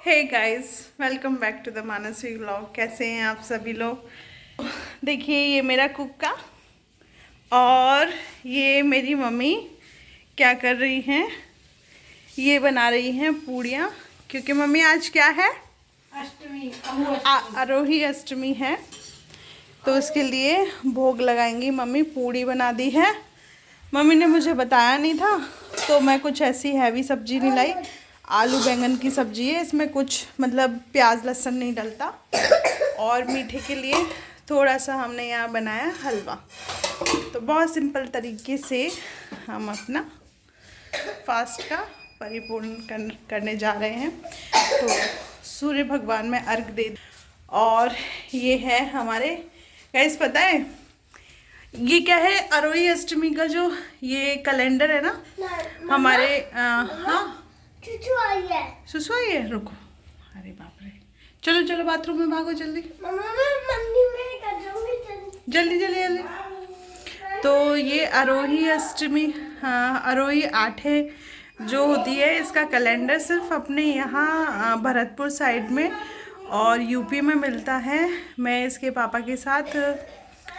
Hey guys, welcome back to the Mansi vlog. कैसे हैं आप सभी लोग। देखिए ये मेरा कुक्का और ये मेरी मम्मी क्या कर रही हैं, ये बना रही हैं पूड़ियाँ। क्योंकि मम्मी आज क्या है, अष्टमी आरोही अष्टमी है, तो उसके लिए भोग लगाएंगी। मम्मी पूड़ी बना दी है। मम्मी ने मुझे बताया नहीं था तो मैं कुछ ऐसी हैवी सब्जी नहीं लाई। आलू बैंगन की सब्जी है, इसमें कुछ मतलब प्याज लहसुन नहीं डलता। और मीठे के लिए थोड़ा सा हमने यहाँ बनाया हलवा। तो बहुत सिंपल तरीके से हम अपना फास्ट का परिपूर्ण करने जा रहे हैं। तो सूर्य भगवान में अर्घ दे। और ये है हमारे गाइस, पता है ये क्या है, आरोही अष्टमी का जो ये कैलेंडर है ना हमारे हाँ सुसु आई है। रुको, अरे बाप रे, चलो चलो बाथरूम में भागो जल्दी जल्दी जल्दी जल्दी। तो ये आरोही अष्टमी, हाँ आरोही आठे जो होती है, इसका कैलेंडर सिर्फ अपने यहाँ भरतपुर साइड में और यूपी में मिलता है। मैं इसके पापा के साथ,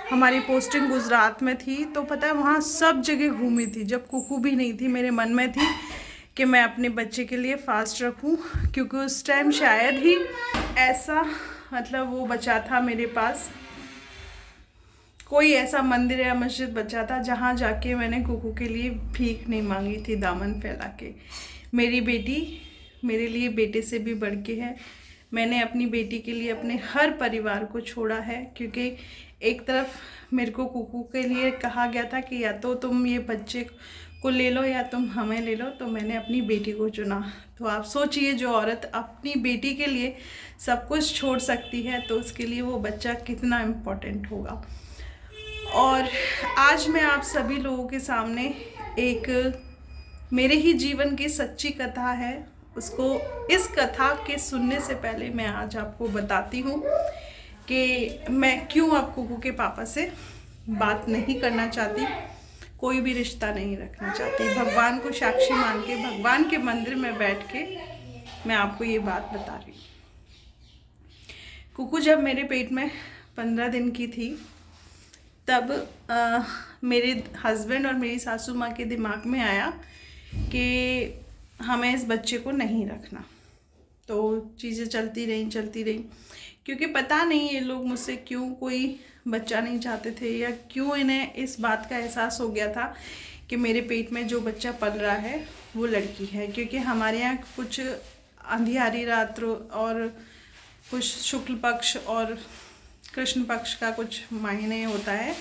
हमारी पोस्टिंग गुजरात में थी, तो पता है वहाँ सब जगह घूमी थी। जब कुकू भी नहीं थी, मेरे मन में थी कि मैं अपने बच्चे के लिए फास्ट रखूं, क्योंकि उस टाइम शायद ही ऐसा मतलब वो बचा था मेरे पास, कोई ऐसा मंदिर या मस्जिद बचा था जहाँ जाके मैंने कुकू के लिए भीख नहीं मांगी थी दामन फैला के। मेरी बेटी मेरे लिए बेटे से भी बढ़ के है। मैंने अपनी बेटी के लिए अपने हर परिवार को छोड़ा है, क्योंकि एक तरफ मेरे को कुकू के लिए कहा गया था कि या तो तुम ये बच्चे को ले लो या तुम हमें ले लो, तो मैंने अपनी बेटी को चुना। तो आप सोचिए, जो औरत अपनी बेटी के लिए सब कुछ छोड़ सकती है, तो उसके लिए वो बच्चा कितना इम्पोर्टेंट होगा। और आज मैं आप सभी लोगों के सामने एक मेरे ही जीवन की सच्ची कथा है, उसको इस कथा के सुनने से पहले मैं आज आपको बताती हूँ कि मैं क्यों अब कुकू के पापा से बात नहीं करना चाहती, कोई भी रिश्ता नहीं रखना चाहती। भगवान को साक्षी मान के, भगवान के मंदिर में बैठ के मैं आपको ये बात बता रही हूँ। कुकू जब मेरे पेट में 15 दिन की थी, तब मेरे हस्बैंड और मेरी सासू माँ के दिमाग में आया कि हमें इस बच्चे को नहीं रखना। तो चीज़ें चलती रहीं, क्योंकि पता नहीं ये लोग मुझसे क्यों कोई बच्चा नहीं चाहते थे, या क्यों इन्हें इस बात का एहसास हो गया था कि मेरे पेट में जो बच्चा पल रहा है वो लड़की है। क्योंकि हमारे यहाँ कुछ अंधियारी रात्र और कुछ शुक्ल पक्ष और कृष्ण पक्ष का कुछ महीने होता है,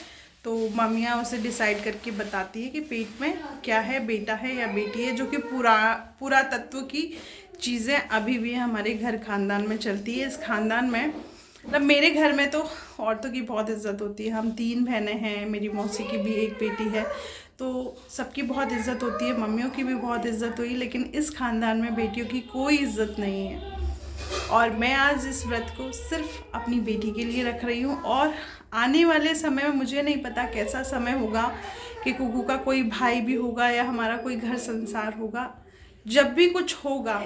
तो मम्मियाँ उसे डिसाइड करके बताती है कि पेट में क्या है, बेटा है या बेटी है, जो कि पूरा तत्व की चीज़ें अभी भी हमारे घर खानदान में चलती है। इस खानदान में मतलब मेरे घर में तो औरतों की बहुत इज्जत होती है। हम 3 बहनें हैं, मेरी मौसी की भी एक बेटी है, तो सबकी बहुत इज्जत होती है, मम्मियों की भी बहुत इज्जत हुई। लेकिन इस खानदान में बेटियों की कोई इज्जत नहीं है। और मैं आज इस व्रत को सिर्फ अपनी बेटी के लिए रख रही हूँ। और आने वाले समय में मुझे नहीं पता कैसा समय होगा, कि कुकू का कोई भाई भी होगा या हमारा कोई घर संसार होगा। जब भी कुछ होगा,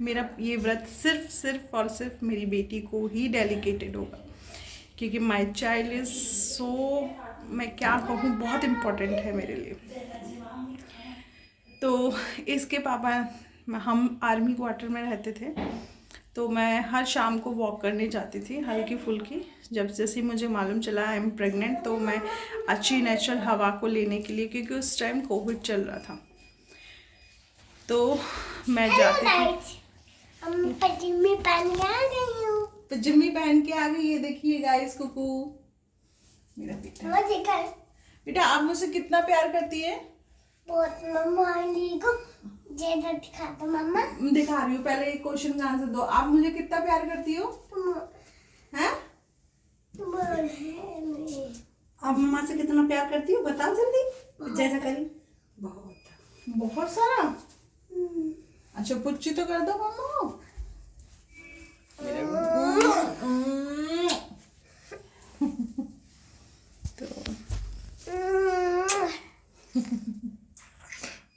मेरा ये व्रत सिर्फ और सिर्फ मेरी बेटी को ही डेडिकेटेड होगा, क्योंकि माई चाइल्ड इज़ सो, मैं क्या कहूँ, बहुत इम्पोर्टेंट है मेरे लिए। तो इसके पापा, हम आर्मी क्वार्टर में रहते थे, तो मैं हर शाम को वॉक करने जाती थी हल्की फुल्की। जब जैसे मुझे मालूम चला आई एम प्रेग्नेंट, तो मैं अच्छी नेचुरल हवा को लेने के लिए, क्योंकि उस टाइम कोविड चल रहा था, तो मैं जाती थी। पजामी पहन के आ गई हूँ। पजामी पहन के आ गई, ये देखिए गाइस कुकू मेरा बेटा। बेटा आप मुझसे कितना प्यार करती है? बहुत। मम्मा को ज्यादा दिखा दो। मम्मा दिखा रही हूँ, पहले एक क्वेश्चन का आंसर दो। आप मुझे कितना प्यार करती हो? हैं? आप मम्मा से कितना प्यार करती हो, बताओ जल्दी। जैसा करी बहुत सारा। अच्छा पुच्ची तो कर दो मम्मा को। तो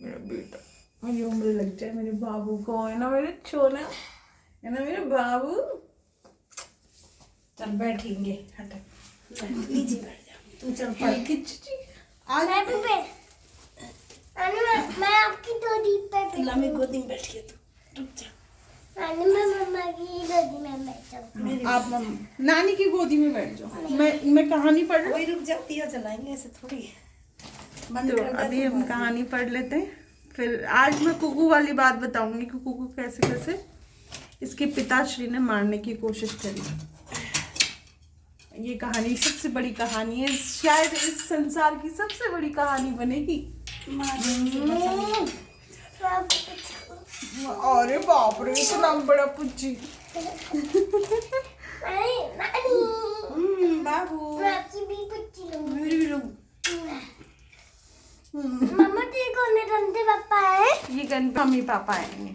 मेरा बेटा, मुझे उम्र लग जाए मेरे बाबू को, है ना मेरे छोना। है ना मेरे बाबू। चल बैठेंगे, हट नीचे बैठ जा तू, चल पढ़। मैं भी मैं आपकी गोदी पे मेरी गोदी में बैठ के तू रुक जा। मैं मम्मा की गोदी में बैठा आप नानी की गोदी में बैठ जाओ, मैं कहानी पढ़ लूं। वही रुक जा, दिया जलाएंगे ऐसे थोड़ी। बंद तो कर दे अभी तो हम बाद में। कहानी पढ़ लेते हैं, फिर आज मैं कुकू वाली बात बताऊंगी कि कुकू कैसे कैसे इसके पिताश्री ने मारने की कोशिश करी। ये कहानी सबसे बड़ी कहानी है, शायद इस संसार की सबसे बड़ी कहानी बनेगी। अरे बाप रे, इतना बड़ा पुच्ची। बाबू मैं आपकी भी बच्ची लूंगी। मेरी भी लोग मम्मा तेरे कौन है? रंधे पापा है? ये मम्मी पापा आएंगे।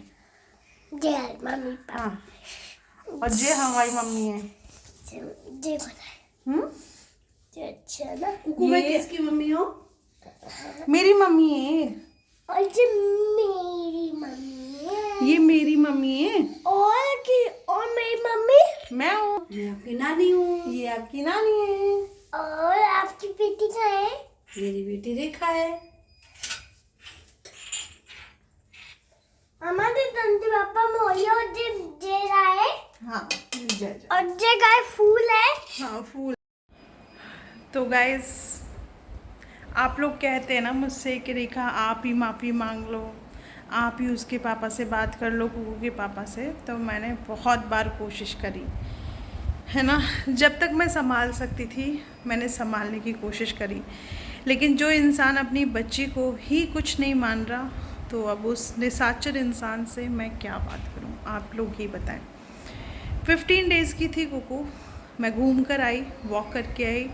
जय मम्मी पापा। हाँ, और ये हमारी मम्मी है। जय बनाए। जय अच्छा ना। कुकू मैं किसकी मम्मी हो? मेरी मम्मी है, और ये मेरी मम्मी है। ये मेरी मम्मी है, और मेरी मम्मी मैं हूँ। मैं आपकी नानी हूँ। ये आपकी नानी है। और आपकी बेटी कहाँ है? मेरी बेटी रेखा है। हमारे रंधे पापा मोली और जे है। हाँ, जय। और जे गाय फूल है। हाँ, फूल। तो गाइस, आप लोग कहते हैं ना मुझसे कि रेखा आप ही माफ़ी मांग लो, आप ही उसके पापा से बात कर लो, कुकू के पापा से। तो मैंने बहुत बार कोशिश करी है ना, जब तक मैं संभाल सकती थी मैंने संभालने की कोशिश करी, लेकिन जो इंसान अपनी बच्ची को ही कुछ नहीं मान रहा, तो अब उस निशाचर इंसान से मैं क्या बात करूं, आप लोग ही बताएं। 15 डेज़ की थी कुकू, मैं घूम कर आई, वॉक करके आई।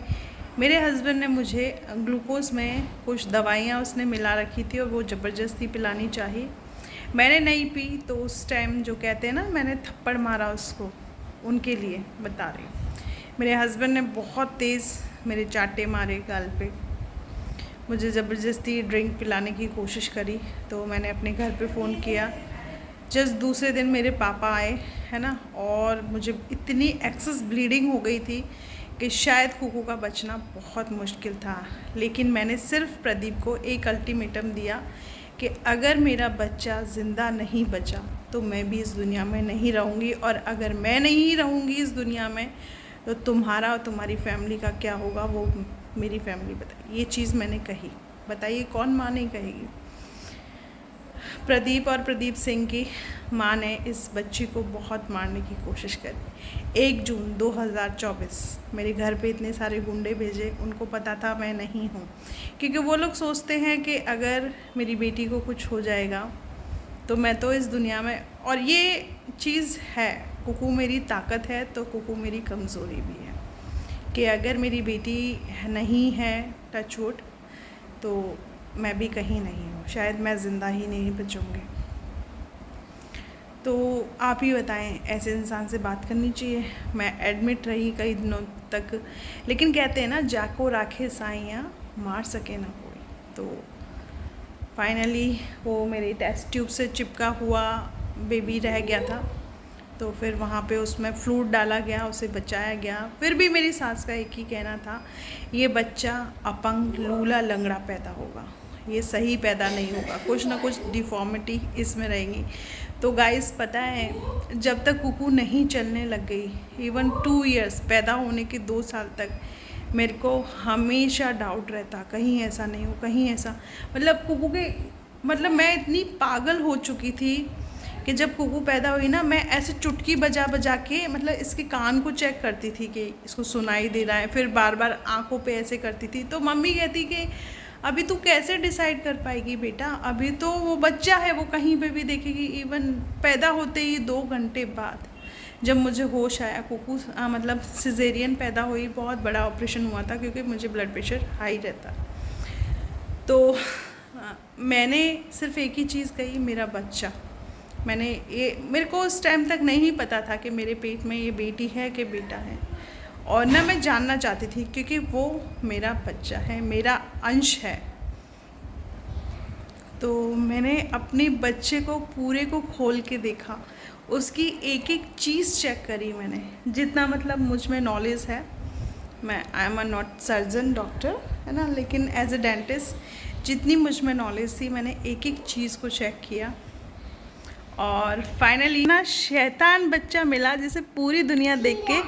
मेरे हस्बैंड ने मुझे ग्लूकोज़ में कुछ दवाइयाँ उसने मिला रखी थी और वो ज़बरदस्ती पिलानी चाहिए। मैंने नहीं पी, तो उस टाइम जो कहते हैं ना मैंने थप्पड़ मारा उसको, उनके लिए बता रही हूँ। मेरे हस्बैंड ने बहुत तेज़ मेरे चाटे मारे गाल पे, मुझे ज़बरदस्ती ड्रिंक पिलाने की कोशिश करी। तो मैंने अपने घर पे फ़ोन किया। जस्ट दूसरे दिन मेरे पापा आए, है ना, और मुझे इतनी एक्सेस ब्लीडिंग हो गई थी कि शायद कुकू का बचना बहुत मुश्किल था। लेकिन मैंने सिर्फ प्रदीप को एक अल्टीमेटम दिया कि अगर मेरा बच्चा ज़िंदा नहीं बचा तो मैं भी इस दुनिया में नहीं रहूँगी, और अगर मैं नहीं रहूँगी इस दुनिया में तो तुम्हारा और तुम्हारी फैमिली का क्या होगा, वो मेरी फैमिली बताए। ये चीज़ मैंने कही, बताइए कौन माँ नहीं कहेगी। प्रदीप और प्रदीप सिंह की माँ ने इस बच्ची को बहुत मारने की कोशिश करी। 1 जून 2024 मेरे घर पे इतने सारे गुंडे भेजे, उनको पता था मैं नहीं हूँ, क्योंकि वो लोग सोचते हैं कि अगर मेरी बेटी को कुछ हो जाएगा तो मैं तो इस दुनिया में, और ये चीज़ है, कुकू मेरी ताकत है तो कुकू मेरी कमज़ोरी भी है, कि अगर मेरी बेटी नहीं है टचवुड तो मैं भी कहीं नहीं हूँ, शायद मैं ज़िंदा ही नहीं बचूँगी। तो आप ही बताएं, ऐसे इंसान से बात करनी चाहिए। मैं एडमिट रही कई दिनों तक, लेकिन कहते हैं ना जाको राखे साइयाँ मार सके ना कोई। तो फाइनली वो मेरे टेस्ट ट्यूब से चिपका हुआ बेबी रह गया था, तो फिर वहाँ पे उसमें फ्लूइड डाला गया, उसे बचाया गया। फिर भी मेरी सास का एक ही कहना था, ये बच्चा अपंग लूला लंगड़ा पैदा होगा, ये सही पैदा नहीं होगा, कुछ ना कुछ डिफॉर्मिटी इसमें रहेंगी। तो गाइस पता है, जब तक कुकू नहीं चलने लग गई, इवन 2 इयर्स पैदा होने के 2 साल तक मेरे को हमेशा डाउट रहता, कहीं ऐसा नहीं हो, कहीं ऐसा, मतलब कुकू के, मतलब मैं इतनी पागल हो चुकी थी कि जब कुकू पैदा हुई ना, मैं ऐसे चुटकी बजा बजा के मतलब इसके कान को चेक करती थी कि इसको सुनाई दे रहा है, फिर बार बार आंखों पे ऐसे करती थी। तो मम्मी कहती कि अभी तू कैसे डिसाइड कर पाएगी बेटा, अभी तो वो बच्चा है, वो कहीं पे भी देखेगी। इवन पैदा होते ही 2 घंटे बाद जब मुझे होश आया, कुकू मतलब सिजेरियन पैदा हुई, बहुत बड़ा ऑपरेशन हुआ था क्योंकि मुझे ब्लड प्रेशर हाई रहता। तो मैंने सिर्फ एक ही चीज़ कही, मेरा बच्चा। मेरे को उस टाइम तक नहीं पता था कि मेरे पेट में ये बेटी है कि बेटा है, और ना मैं जानना चाहती थी, क्योंकि वो मेरा बच्चा है, मेरा अंश है। तो मैंने अपने बच्चे को पूरे को खोल के देखा, उसकी एक एक चीज़ चेक करी मैंने, जितना मतलब मुझ में नॉलेज है। मैं I am a not surgeon doctor है ना, लेकिन एज ए डेंटिस्ट जितनी मुझ में नॉलेज थी मैंने एक एक चीज़ को चेक किया। और फाइनली ना शैतान बच्चा मिला जिसे पूरी दुनिया देख के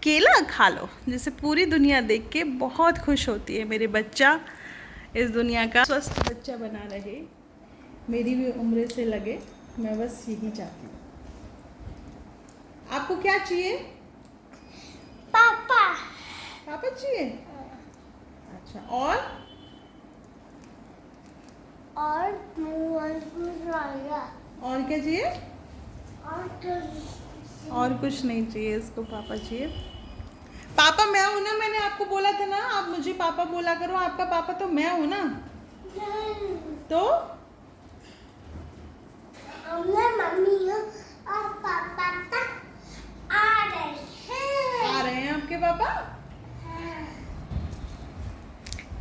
केला खा लो, जैसे पूरी दुनिया देख के बहुत खुश होती है। मेरे बच्चा इस दुनिया का स्वस्थ बच्चा बना रहे, मेरी भी उम्र से लगे, मैं बस यही चाहती हूँ। आपको क्या चाहिए? पापा पापा चाहिए? अच्छा, और और क्या चाहिए? और कुछ नहीं चाहिए इसको, पापा चाहिए। पापा मैं हूँ ना, मैंने आपको बोला था ना आप मुझे पापा बोला करो, आपका पापा तो मैं हूँ ना। तो मम्मी और पापा आ रहे हैं आपके पापा।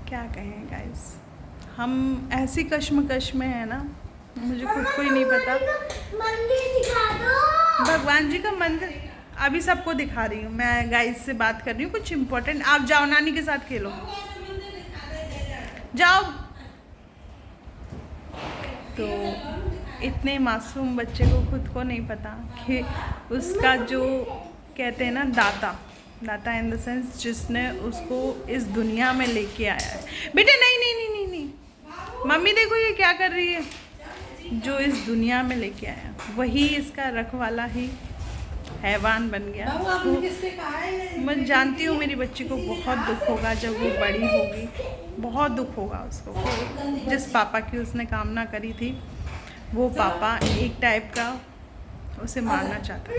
क्या कहें गाइस, हम ऐसी कश्मकश में है ना, मुझे खुद को ही नहीं पता। मंदिर दिखा दो। भगवान जी का मंदिर अभी सबको दिखा रही हूँ मैं, गाइस से बात कर रही हूँ कुछ इम्पोर्टेंट। आप जाओ नानी के साथ खेलो, जाओ। तो इतने मासूम बच्चे को खुद को नहीं पता कि उसका जो कहते हैं ना दाता इन द सेंस जिसने उसको इस दुनिया में लेके आया है। बेटे नहीं नहीं नहीं नहीं नहीं, मम्मी देखो ये क्या कर रही है। जो इस दुनिया में लेके आया वही इसका रखवाला ही हैवान बन गया। मैं जानती हूँ मेरी बच्ची को बहुत दुख होगा जब वो बड़ी होगी, बहुत दुख होगा उसको। जिस पापा की उसने कामना करी थी वो पापा एक टाइप का उसे मारना चाहता था।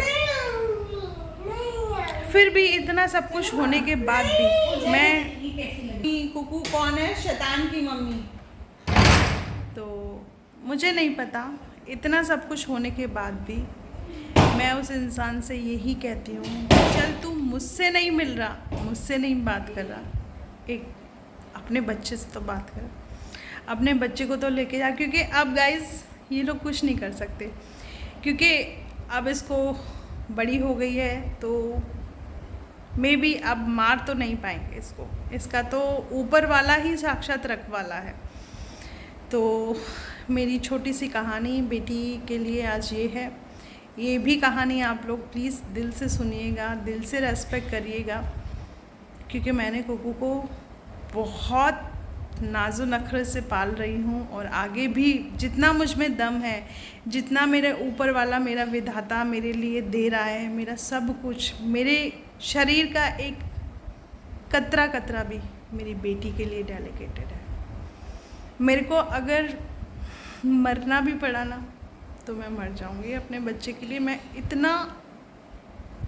फिर भी इतना सब कुछ होने के बाद भी मैं कुकू कौन है? शैतान की मम्मी। तो मुझे नहीं पता, इतना सब कुछ होने के बाद भी मैं उस इंसान से यही कहती हूँ, चल तू मुझसे नहीं मिल रहा, मुझसे नहीं बात कर रहा, एक अपने बच्चे से तो बात कर, अपने बच्चे को तो लेके जा। क्योंकि अब गाइस ये लोग कुछ नहीं कर सकते, क्योंकि अब इसको बड़ी हो गई है तो मे बी अब मार तो नहीं पाएंगे इसको, इसका तो ऊपर वाला ही साक्षात रखवाला है। तो मेरी छोटी सी कहानी बेटी के लिए आज ये है। ये भी कहानी आप लोग प्लीज़ दिल से सुनिएगा, दिल से रेस्पेक्ट करिएगा, क्योंकि मैंने कुकू को बहुत नाज़ो नखरे से पाल रही हूँ और आगे भी जितना मुझ में दम है, जितना मेरे ऊपर वाला मेरा विधाता मेरे लिए दे रहा है, मेरा सब कुछ, मेरे शरीर का एक कतरा कतरा भी मेरी बेटी के लिए डेडिकेटेड है। मेरे को अगर मरना भी पड़ा ना तो मैं मर जाऊंगी अपने बच्चे के लिए। मैं इतना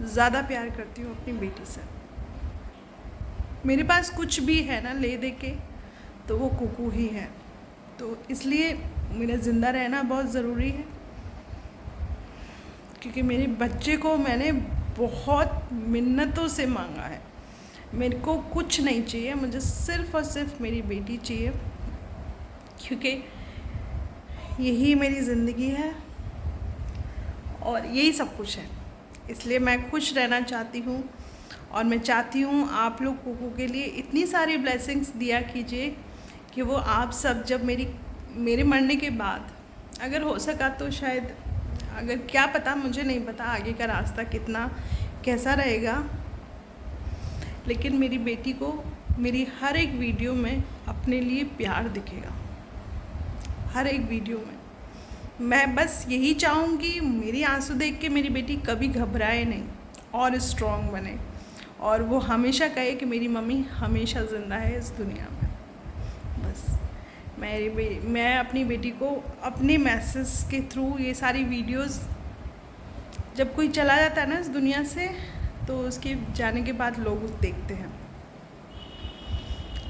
ज़्यादा प्यार करती हूँ अपनी बेटी से। मेरे पास कुछ भी है ना ले दे के तो वो कुकू ही है। तो इसलिए मेरा ज़िंदा रहना बहुत ज़रूरी है, क्योंकि मेरे बच्चे को मैंने बहुत मिन्नतों से मांगा है। मेरे को कुछ नहीं चाहिए, मुझे सिर्फ़ और सिर्फ मेरी बेटी चाहिए, क्योंकि यही मेरी ज़िंदगी है और यही सब कुछ है। इसलिए मैं खुश रहना चाहती हूँ और मैं चाहती हूँ आप लोग कुकू के लिए इतनी सारी ब्लेसिंग्स दिया कीजिए कि वो आप सब जब मेरे मरने के बाद अगर हो सका तो शायद, अगर क्या पता, मुझे नहीं पता आगे का रास्ता कितना कैसा रहेगा, लेकिन मेरी बेटी को मेरी हर एक वीडियो में अपने लिए प्यार दिखेगा, हर एक वीडियो में। मैं बस यही चाहूँगी मेरी आंसू देख के मेरी बेटी कभी घबराए नहीं और स्ट्रॉन्ग बने, और वो हमेशा कहे कि मेरी मम्मी हमेशा ज़िंदा है इस दुनिया में। बस मैं अपनी बेटी को अपने मैसेज के थ्रू, ये सारी वीडियोस जब कोई चला जाता है ना इस दुनिया से, तो उसके जाने के बाद लोग देखते हैं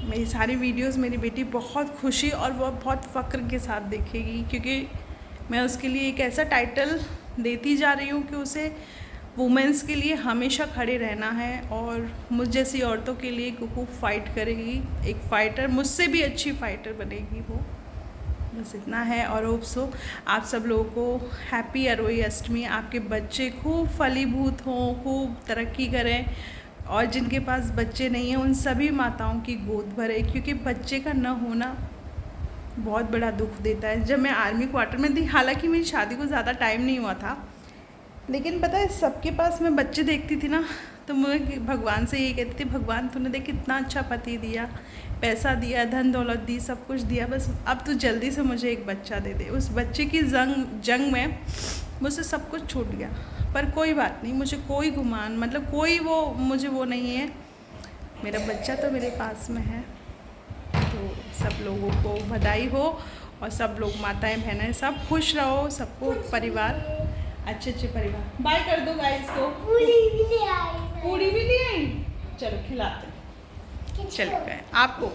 मेरी सारी वीडियोस। मेरी बेटी बहुत खुशी और वो बहुत फ़ख्र के साथ देखेगी, क्योंकि मैं उसके लिए एक ऐसा टाइटल देती जा रही हूँ कि उसे वुमेंस के लिए हमेशा खड़े रहना है, और मुझ जैसी औरतों के लिए कुकू फाइट करेगी, एक फ़ाइटर, मुझसे भी अच्छी फ़ाइटर बनेगी वो। बस इतना है। और होप सो आप सब लोगों को हैप्पी अरोही अष्टमी। आपके बच्चे खूब फलीभूत हों, खूब तरक्की करें, और जिनके पास बच्चे नहीं हैं उन सभी माताओं की गोद भरे, क्योंकि बच्चे का न होना बहुत बड़ा दुख देता है। जब मैं आर्मी क्वार्टर में थी, हालांकि मेरी शादी को ज़्यादा टाइम नहीं हुआ था, लेकिन पता है सबके पास मैं बच्चे देखती थी ना, तो मैं भगवान से यही कहती थी, भगवान तूने देख कितना अच्छा पति दिया, पैसा दिया, धन दौलत दी, सब कुछ दिया, बस अब तू जल्दी से मुझे एक बच्चा दे दे। उस बच्चे की जंग में मुझसे सब कुछ छूट गया, पर कोई बात नहीं, मुझे कोई गुमान मतलब कोई मुझे वो नहीं है, मेरा बच्चा तो मेरे पास में है। तो सब लोगों को बधाई हो, और सब लोग माताएं बहनें सब खुश रहो, सबको परिवार अच्छे परिवार। बाय कर दो गाइस को। पूरी भी ले आई मैं। पूरी भी ले आई, चलो खिलाते। चलो गए आपको।